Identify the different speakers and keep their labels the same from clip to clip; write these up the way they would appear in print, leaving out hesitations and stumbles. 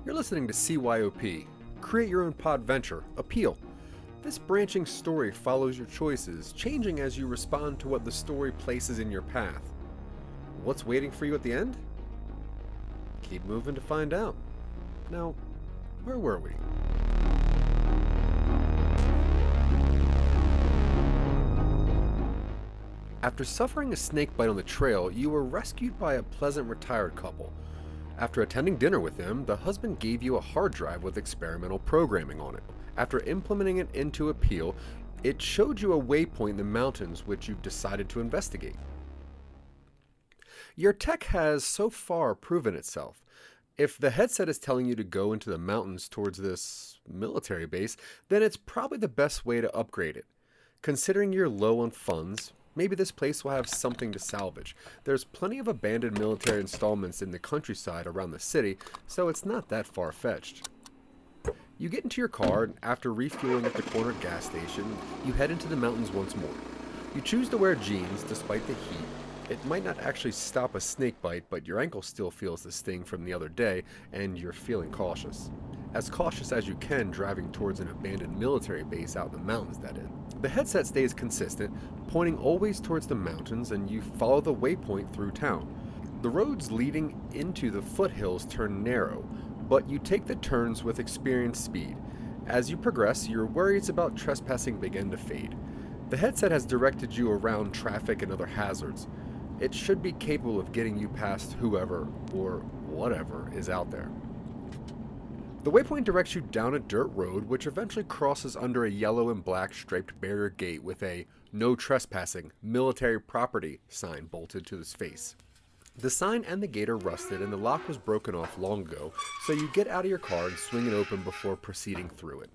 Speaker 1: You're listening to CYOP, Create Your Own Pod Venture, APPeal. This branching story follows your choices, changing as you respond to what the story places in your path. What's waiting for you at the end? Keep moving to find out. Now, where were we? After suffering a snake bite on the trail, you were rescued by a pleasant retired couple. After attending dinner with them, the husband gave you a hard drive with experimental programming on it. After implementing it into APPeal, it showed you a waypoint in the mountains which you've decided to investigate. Your tech has so far proven itself. If the headset is telling you to go into the mountains towards this military base, then it's probably the best way to upgrade it. Considering you're low on funds, maybe this place will have something to salvage. There's plenty of abandoned military installments in the countryside around the city, so it's not that far-fetched. You get into your car, and after refueling at the corner gas station, you head into the mountains once more. You choose to wear jeans despite the heat. It might not actually stop a snake bite, but your ankle still feels the sting from the other day, and you're feeling cautious. As cautious as you can driving towards an abandoned military base out in the mountains, that is. The headset stays consistent, pointing always towards the mountains, and you follow the waypoint through town. The roads leading into the foothills turn narrow, but you take the turns with experienced speed. As you progress, your worries about trespassing begin to fade. The headset has directed you around traffic and other hazards. It should be capable of getting you past whoever or whatever is out there. The waypoint directs you down a dirt road which eventually crosses under a yellow and black striped barrier gate with a "No Trespassing, Military Property" sign bolted to its face. The sign and the gate are rusted and the lock was broken off long ago, so you get out of your car and swing it open before proceeding through it.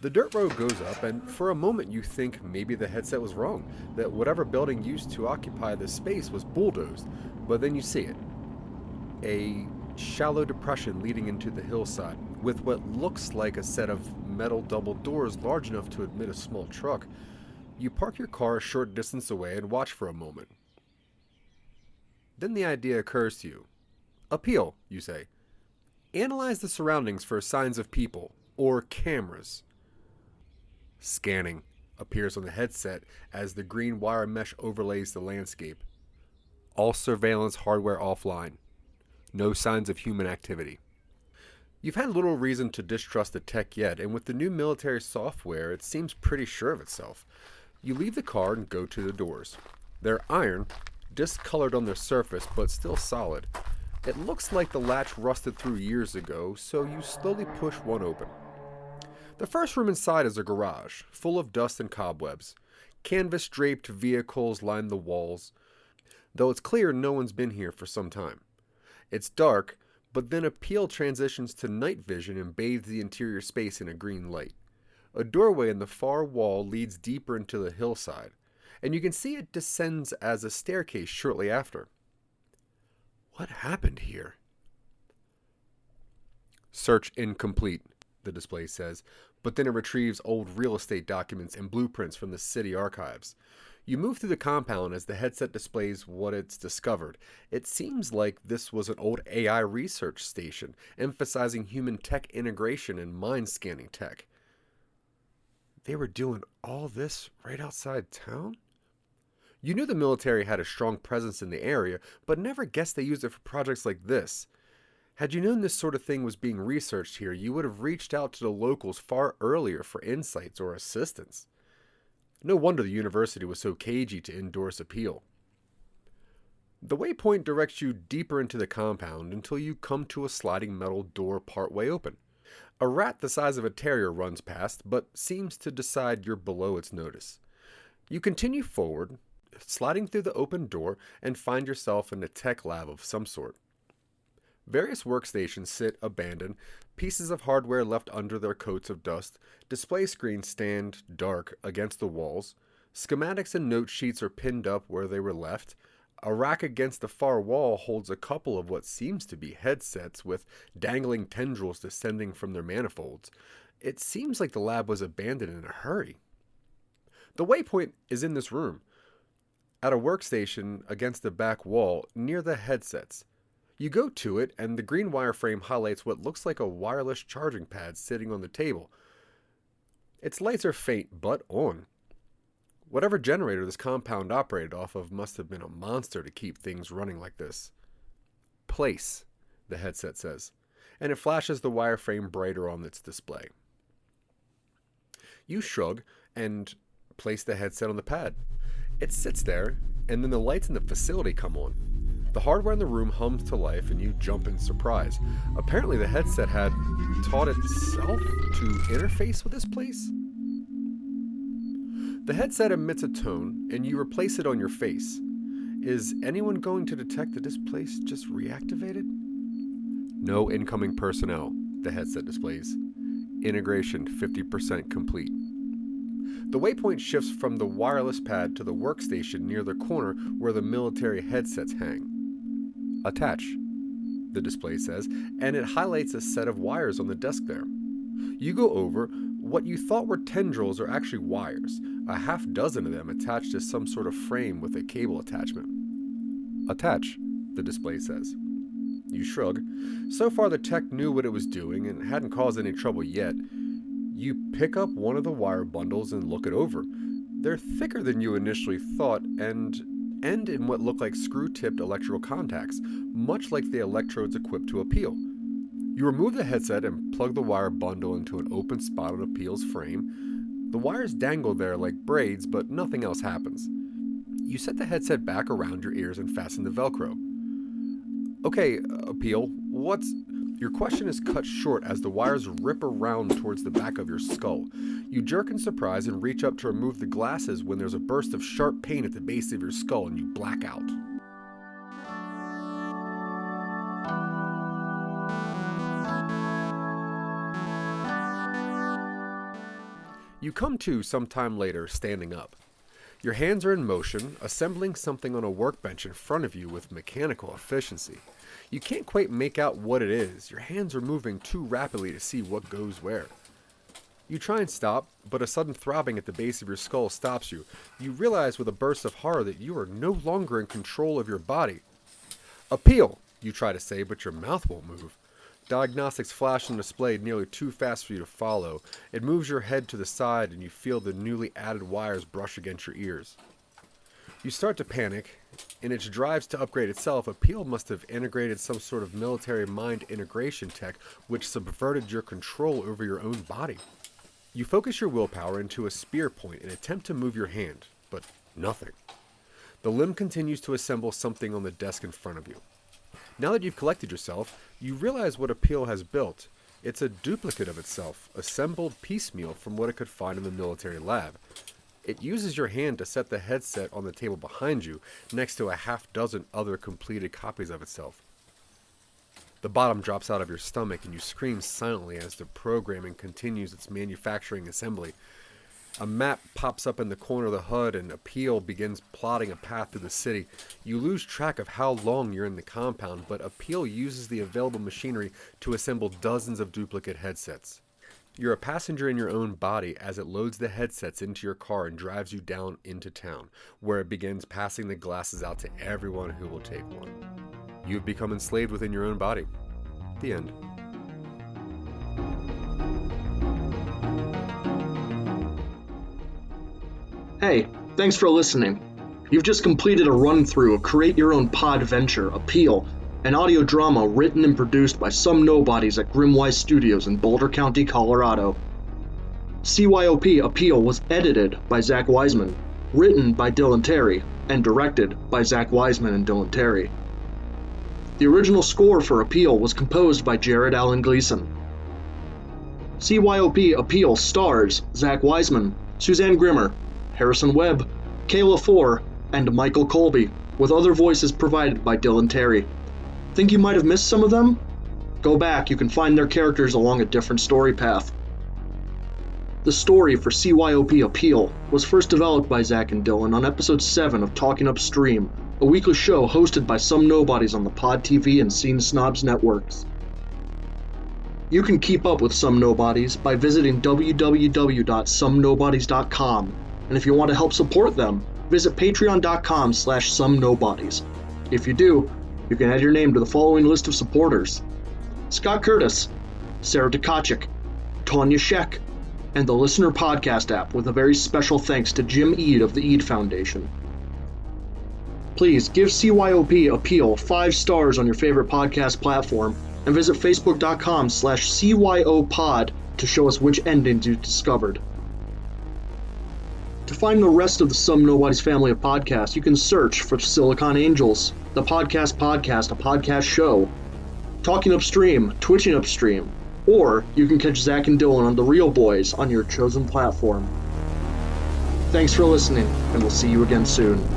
Speaker 1: The dirt road goes up, and for a moment you think maybe the headset was wrong, that whatever building used to occupy this space was bulldozed, but then you see it. A shallow depression leading into the hillside, with what looks like a set of metal double doors large enough to admit a small truck. You park your car a short distance away and watch for a moment. Then the idea occurs to you. APPeal, you say. Analyze the surroundings for signs of people, or cameras. Scanning appears on the headset as the green wire mesh overlays the landscape. All surveillance hardware offline. No signs of human activity. You've had little reason to distrust the tech yet, and with the new military software, it seems pretty sure of itself. You leave the car and go to the doors. They're iron, discolored on their surface, but still solid. It looks like the latch rusted through years ago, so you slowly push one open. The first room inside is a garage, full of dust and cobwebs. Canvas-draped vehicles line the walls, though it's clear no one's been here for some time. It's dark, but then APPeal transitions to night vision and bathes the interior space in a green light. A doorway in the far wall leads deeper into the hillside, and you can see it descends as a staircase shortly after. What happened here? Search incomplete, the display says, but then it retrieves old real estate documents and blueprints from the city archives. You move through the compound as the headset displays what it's discovered. It seems like this was an old AI research station, emphasizing human tech integration and mind scanning tech. They were doing all this right outside town? You knew the military had a strong presence in the area, but never guessed they used it for projects like this. Had you known this sort of thing was being researched here, you would have reached out to the locals far earlier for insights or assistance. No wonder the university was so cagey to endorse APPeal. The waypoint directs you deeper into the compound until you come to a sliding metal door partway open. A rat the size of a terrier runs past, but seems to decide you're below its notice. You continue forward, sliding through the open door, and find yourself in a tech lab of some sort. Various workstations sit abandoned, pieces of hardware left under their coats of dust, display screens stand dark against the walls, schematics and note sheets are pinned up where they were left. A rack against the far wall holds a couple of what seems to be headsets with dangling tendrils descending from their manifolds. It seems like the lab was abandoned in a hurry. The waypoint is in this room, at a workstation against the back wall near the headsets. You go to it, and the green wireframe highlights what looks like a wireless charging pad sitting on the table. Its lights are faint, but on. Whatever generator this compound operated off of must have been a monster to keep things running like this. Place, the headset says, and it flashes the wireframe brighter on its display. You shrug and place the headset on the pad. It sits there, and then the lights in the facility come on. The hardware in the room hums to life, and you jump in surprise. Apparently the headset had taught itself to interface with this place. The headset emits a tone, and you replace it on your face. Is anyone going to detect that this place just reactivated? No incoming personnel, the headset displays. Integration 50% complete. The waypoint shifts from the wireless pad to the workstation near the corner where the military headsets hang. Attach, the display says, and it highlights a set of wires on the desk there. You go over. What you thought were tendrils are actually wires, a half dozen of them attached to some sort of frame with a cable attachment. Attach, the display says. You shrug. So far the tech knew what it was doing and hadn't caused any trouble yet. You pick up one of the wire bundles and look it over. They're thicker than you initially thought and end in what look like screw-tipped electrical contacts, much like the electrodes equipped to APPeal. You remove the headset and plug the wire bundle into an open spot on APPeal's frame. The wires dangle there like braids, but nothing else happens. You set the headset back around your ears and fasten the Velcro. Okay, APPeal, what's... Your question is cut short as the wires rip around towards the back of your skull. You jerk in surprise and reach up to remove the glasses when there's a burst of sharp pain at the base of your skull and you black out. You come to sometime later, standing up. Your hands are in motion, assembling something on a workbench in front of you with mechanical efficiency. You can't quite make out what it is. Your hands are moving too rapidly to see what goes where. You try and stop, but a sudden throbbing at the base of your skull stops you. You realize with a burst of horror that you are no longer in control of your body. APPeal, you try to say, but your mouth won't move. Diagnostics flash on display nearly too fast for you to follow. It moves your head to the side and you feel the newly added wires brush against your ears. You start to panic. In its drives to upgrade itself, APPeal must have integrated some sort of military mind integration tech which subverted your control over your own body. You focus your willpower into a spear point and attempt to move your hand, but nothing. The limb continues to assemble something on the desk in front of you. Now that you've collected yourself, you realize what APPeal has built. It's a duplicate of itself, assembled piecemeal from what it could find in the military lab. It uses your hand to set the headset on the table behind you, next to a half dozen other completed copies of itself. The bottom drops out of your stomach and you scream silently as the programming continues its manufacturing assembly. A map pops up in the corner of the HUD and APPeal begins plotting a path through the city. You lose track of how long you're in the compound, but APPeal uses the available machinery to assemble dozens of duplicate headsets. You're a passenger in your own body as it loads the headsets into your car and drives you down into town, where it begins passing the glasses out to everyone who will take one. You've become enslaved within your own body. The end.
Speaker 2: Hey, thanks for listening. You've just completed a run-through of Create Your Own Pod Venture, APPeal, an audio drama written and produced by some nobodies at Grimwise Studios in Boulder County, Colorado. CYOP APPeal was edited by Zach Wiseman, written by Dylan Terry, and directed by Zach Wiseman and Dylan Terry. The original score for APPeal was composed by Jared Allen Gleason. CYOP APPeal stars Zach Wiseman, Suzanne Grimmer, Harrison Webb, Kayla Four, and Michael Colby, with other voices provided by Dylan Terry. Think you might have missed some of them? Go back, you can find their characters along a different story path. The story for CYOP APPeal was first developed by Zach and Dylan on episode 7 of Talking Upstream, a weekly show hosted by some nobodies on the Pod TV and Scene Snobs networks. You can keep up with Some Nobodies by visiting www.somenobodies.com, and if you want to help support them, visit patreon.com/somenobodies. If you do, You can add your name to the following list of supporters: Scott Curtis, Sarah Tkachik, Tonya Sheck, and the Listener Podcast app, with a very special thanks to Jim Eade of the Eade Foundation. Please give CYOP.eal 5 stars on your favorite podcast platform, and visit facebook.com/CYOpod to show us which endings you've discovered. To find the rest of the Some Nobody's family of podcasts, you can search for Silicon Angels, the Podcast, a podcast show, Talking Upstream, Twitching Upstream, or you can catch Zach and Dylan on The Real Boys on your chosen platform. Thanks for listening, and we'll see you again soon.